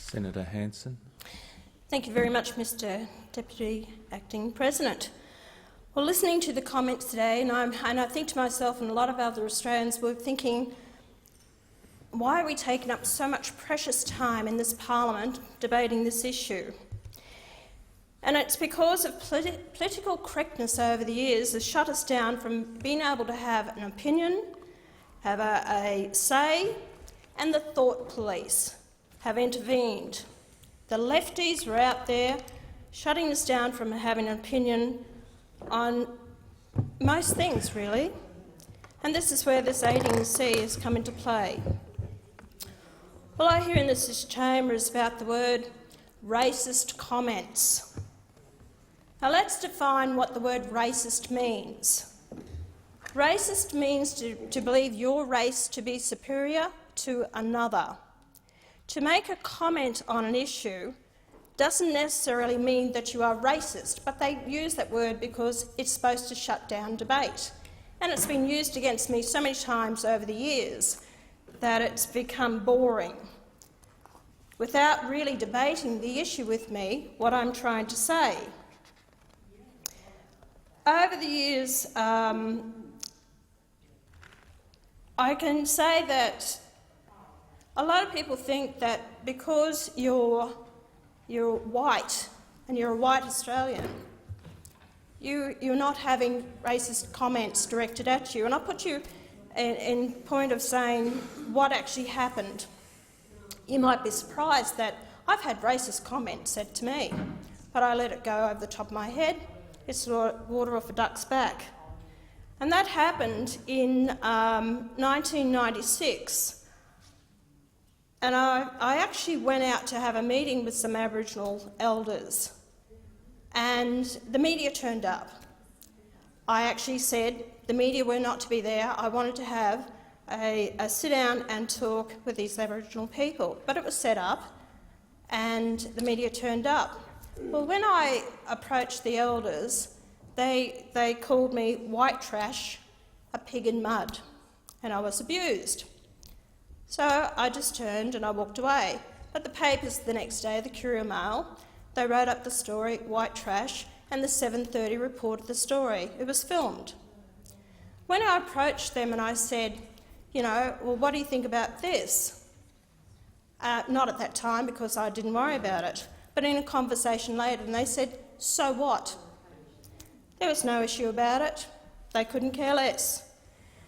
Senator Hanson. Thank you very much, Mr Deputy Acting President. Well, listening to the comments today, and I think to myself and a lot of other Australians were thinking, why are we taking up so much precious time in this parliament debating this issue? And it's because of political correctness over the years has shut us down from being able to have an opinion, have a say, and the thought police have intervened. The lefties were out there shutting us down from having an opinion on most things, really. And this is where this 18C has come into play. All I hear in this chamber is about the word racist comments. Now let's define what the word racist means. Racist means to believe your race to be superior to another. To make a comment on an issue doesn't necessarily mean that you are racist, but they use that word because it's supposed to shut down debate. And it's been used against me so many times over the years that it's become boring, without really debating the issue with me, what I'm trying to say. Over the years, I can say that a lot of people think that because you're white and you're a white Australian, you're not having racist comments directed at you. And I'll put you in point of saying what actually happened. You might be surprised that I've had racist comments said to me, but I let it go over the top of my head. It's water off a duck's back. And that happened in 1996. And I actually went out to have a meeting with some Aboriginal elders, and the media turned up. I actually said the media were not to be there. I wanted to have a sit-down and talk with these Aboriginal people, but it was set up and the media turned up. Well, when I approached the elders, they called me white trash, a pig in mud, and I was abused. So I just turned and I walked away. But the papers the next day, the Courier Mail, they wrote up the story, white trash, and the 7:30 reported the story. It was filmed. When I approached them and I said, well, what do you think about this? Not at that time because I didn't worry about it, but in a conversation later, and they said, so what? There was no issue about it. They couldn't care less.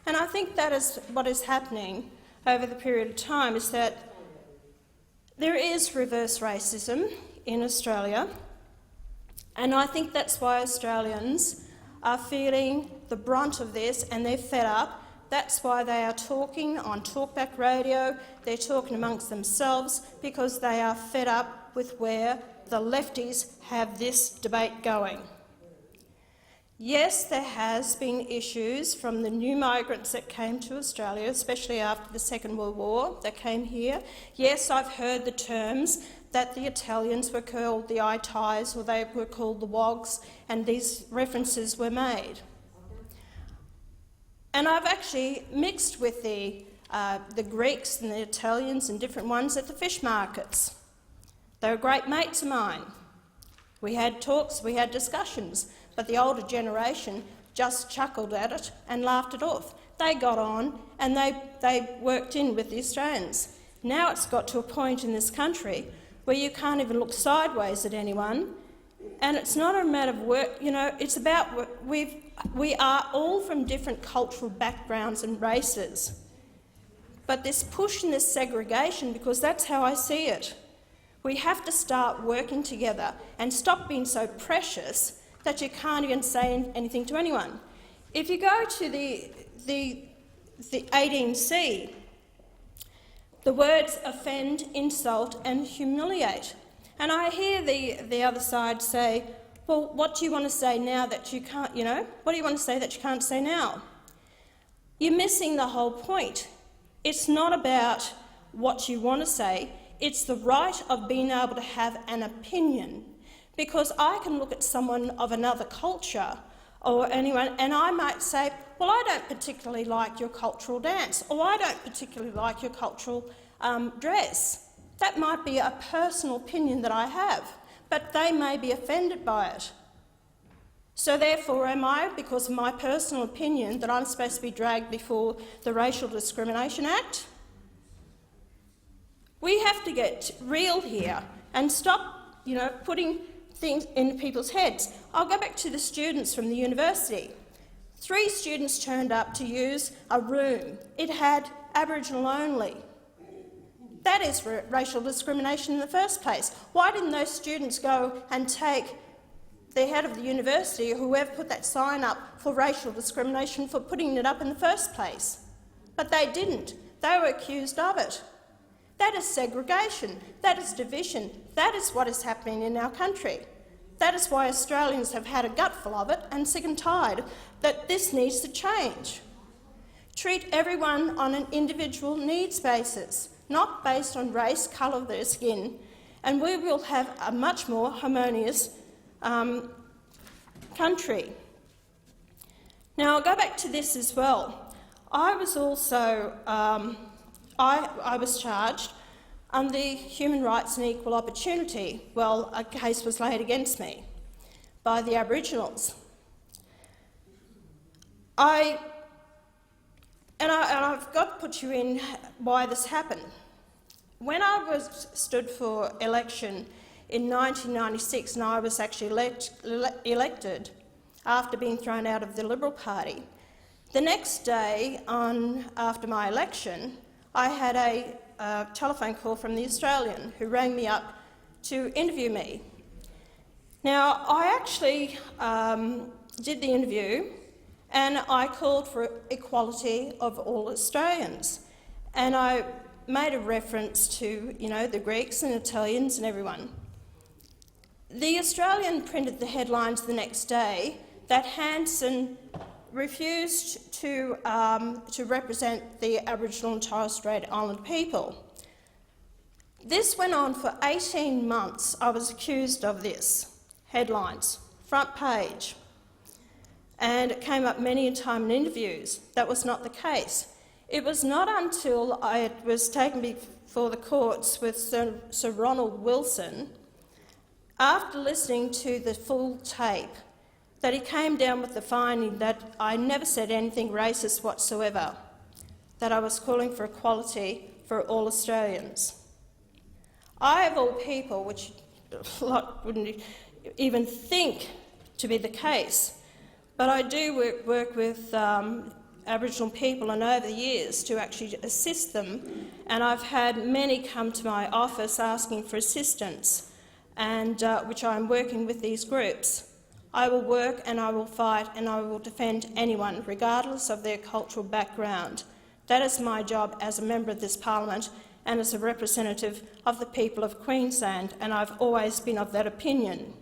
And I think that is what is happening over the period of time, is that there is reverse racism in Australia, and I think that's why Australians are feeling the brunt of this and they're fed up. That's why they are talking on Talkback Radio, they're talking amongst themselves because they are fed up with where the lefties have this debate going. Yes, there has been issues from the new migrants that came to Australia, especially after the Second World War, that came here. Yes, I've heard the terms that the Italians were called the Itais or they were called the Wogs, and these references were made. And I've actually mixed with the Greeks and the Italians and different ones at the fish markets. They were great mates of mine. We had talks, we had discussions, but the older generation just chuckled at it and laughed it off. They got on and they worked in with the Australians. Now it's got to a point in this country where you can't even look sideways at anyone, and it's not a matter of work, it's about we are all from different cultural backgrounds and races. But this push and this segregation, because that's how I see it, we have to start working together and stop being so precious that you can't even say anything to anyone. If you go to the 18C, the words offend, insult and humiliate. And I hear the other side say, well, what do you want to say now that you can't, what do you want to say that you can't say now? You're missing the whole point. It's not about what you want to say, it's the right of being able to have an opinion. Because I can look at someone of another culture or anyone and I might say, well, I don't particularly like your cultural dance, or I don't particularly like your cultural dress. That might be a personal opinion that I have, but they may be offended by it. So therefore am I, because of my personal opinion, that I'm supposed to be dragged before the Racial Discrimination Act? We have to get real here and stop, putting things in people's heads. I'll go back to the students from the university. 3 students turned up to use a room. It had Aboriginal only. That is racial discrimination in the first place. Why didn't those students go and take the head of the university, or whoever put that sign up for racial discrimination, for putting it up in the first place? But they didn't. They were accused of it. That is segregation. That is division. That is what is happening in our country. That is why Australians have had a gutful of it and sick and tired that this needs to change. Treat everyone on an individual needs basis, not based on race, colour of their skin, and we will have a much more harmonious country. Now, I'll go back to this as well. I was also I was charged under the Human Rights and Equal Opportunity. Well, a case was laid against me by the Aboriginals. I've got to put you in why this happened. When I stood for election in 1996, and I was actually elected after being thrown out of the Liberal Party, the next day after my election, I had a telephone call from the Australian who rang me up to interview me. Now, I actually did the interview and I called for equality of all Australians. And I made a reference to, the Greeks and Italians and everyone. The Australian printed the headlines the next day that Hanson refused to represent the Aboriginal and Torres Strait Islander people. This went on for 18 months. I was accused of this. Headlines, front page. And it came up many a time in interviews. That was not the case. It was not until I was taken before the courts with Sir Ronald Wilson, after listening to the full tape, that he came down with the finding that I never said anything racist whatsoever, that I was calling for equality for all Australians. I, of all people, which a lot wouldn't even think to be the case, but I do work with Aboriginal people, and over the years to actually assist them, and I've had many come to my office asking for assistance, and which I'm working with these groups. I will work and I will fight and I will defend anyone, regardless of their cultural background. That is my job as a member of this parliament and as a representative of the people of Queensland, and I've always been of that opinion.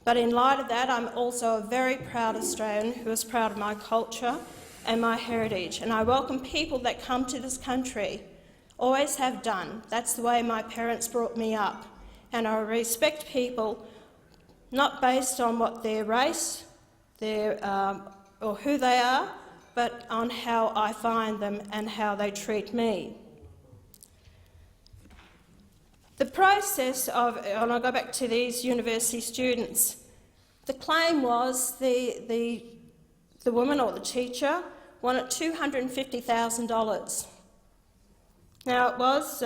But in light of that, I'm also a very proud Australian who is proud of my culture and my heritage, and I welcome people that come to this country, always have done. That's the way my parents brought me up, and I respect people not based on what their race, or who they are, but on how I find them and how they treat me. The process of, and I'll go back to these university students, the claim was the woman or the teacher wanted $250,000. Now it was,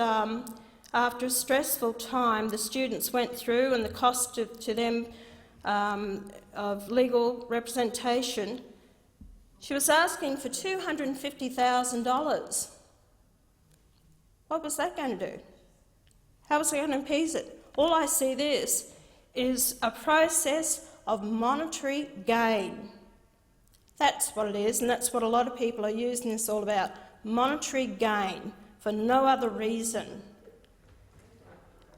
after a stressful time, the students went through, and the cost to them of legal representation, she was asking for $250,000. What was that going to do? How was it going to appease it? All I see this is a process of monetary gain. That's what it is, and that's what a lot of people are using this all about, monetary gain, for no other reason.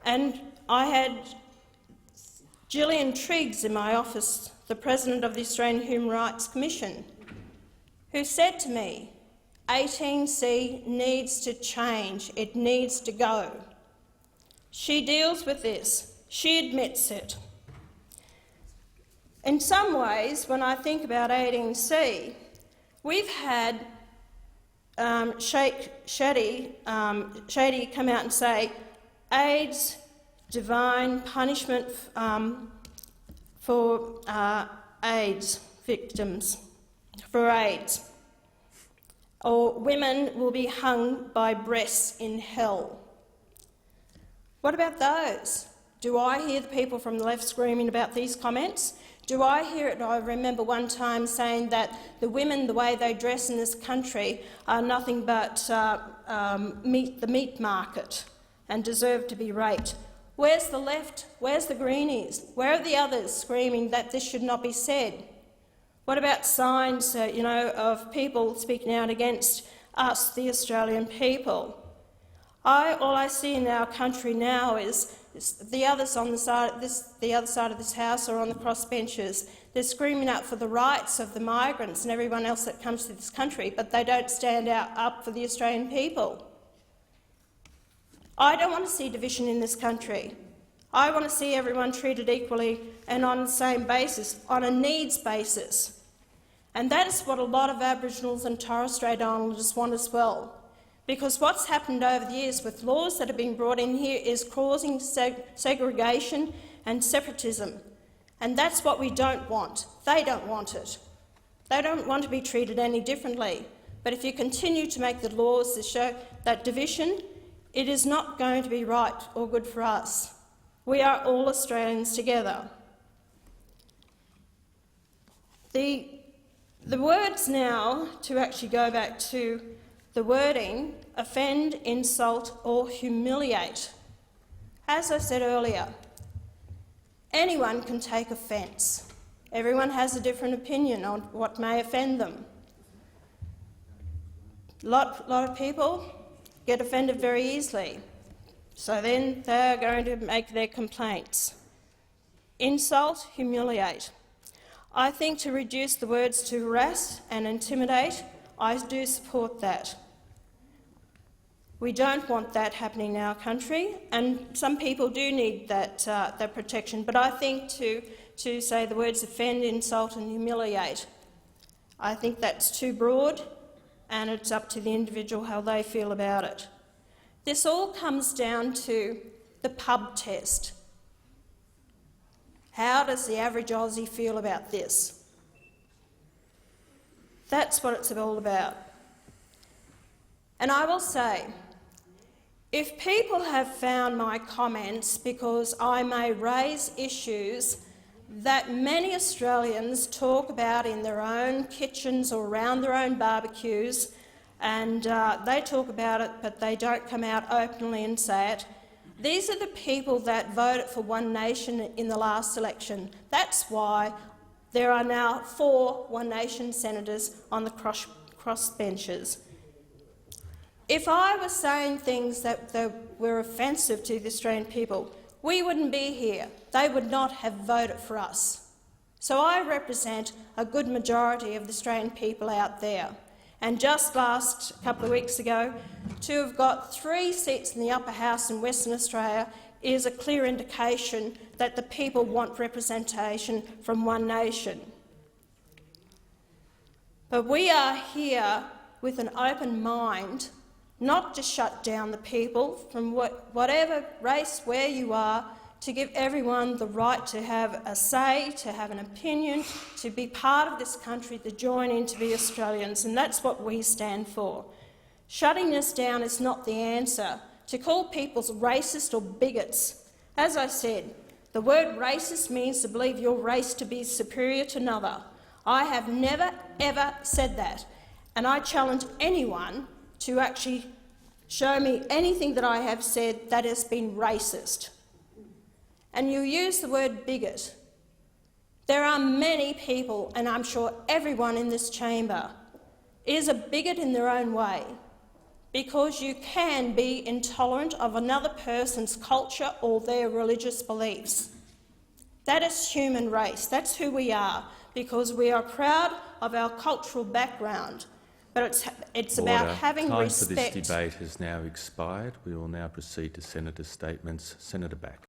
And I had Gillian Triggs in my office, the President of the Australian Human Rights Commission, who said to me, 18C needs to change, it needs to go. She deals with this, she admits it. In some ways, when I think about 18C, we've had Shady come out and say AIDS, divine punishment for AIDS victims, for AIDS, or women will be hung by breasts in hell. What about those? Do I hear the people from the left screaming about these comments? Do I hear it? I remember one time saying that the women, the way they dress in this country, are nothing but the meat market and deserve to be raped. Where's the left? Where's the Greenies? Where are the others screaming that this should not be said? What about signs, of people speaking out against us, the Australian people? All I see in our country now is the others on the other side of this house or on the crossbenches. They're screaming out for the rights of the migrants and everyone else that comes to this country, but they don't stand up for the Australian people. I don't want to see division in this country. I want to see everyone treated equally and on the same basis, on a needs basis. And that is what a lot of Aboriginals and Torres Strait Islanders want as well. Because what's happened over the years with laws that have been brought in here is causing segregation and separatism. And that's what we don't want. They don't want it. They don't want to be treated any differently. But if you continue to make the laws that show that division, it is not going to be right or good for us. We are all Australians together. The words now, to actually go back to the wording, offend, insult or humiliate. As I said earlier, anyone can take offence. Everyone has a different opinion on what may offend them. A lot of people get offended very easily, so then they're going to make their complaints. Insult, humiliate. I think to reduce the words to harass and intimidate, I do support that. We don't want that happening in our country, and some people do need that protection. But I think to say the words offend, insult and humiliate, I think that's too broad, and it's up to the individual how they feel about it. This all comes down to the pub test. How does the average Aussie feel about this? That's what it's all about. And I will say, if people have found my comments because I may raise issues that many Australians talk about in their own kitchens or around their own barbecues, and they talk about it but they don't come out openly and say it, these are the people that voted for One Nation in the last election. That's why there are now 4 One Nation senators on the crossbenches. If I was saying things that were offensive to the Australian people, we wouldn't be here. They would not have voted for us. So I represent a good majority of the Australian people out there. And just last couple of weeks ago, to have got 3 seats in the upper house in Western Australia is a clear indication that the people want representation from One Nation. But we are here with an open mind, not to shut down the people from whatever race, where you are, to give everyone the right to have a say, to have an opinion, to be part of this country, to join in to be Australians, and that's what we stand for. Shutting us down is not the answer. To call people racist or bigots, as I said, the word racist means to believe your race to be superior to another. I have never, ever said that, and I challenge anyone to actually show me anything that I have said that has been racist. And you use the word bigot. There are many people, and I'm sure everyone in this chamber is a bigot in their own way, because you can be intolerant of another person's culture or their religious beliefs. That is human race. That's who we are, because we are proud of our cultural background. But it's about having respect. Time for this debate has now expired. We will now proceed to Senator statements. Senator Back.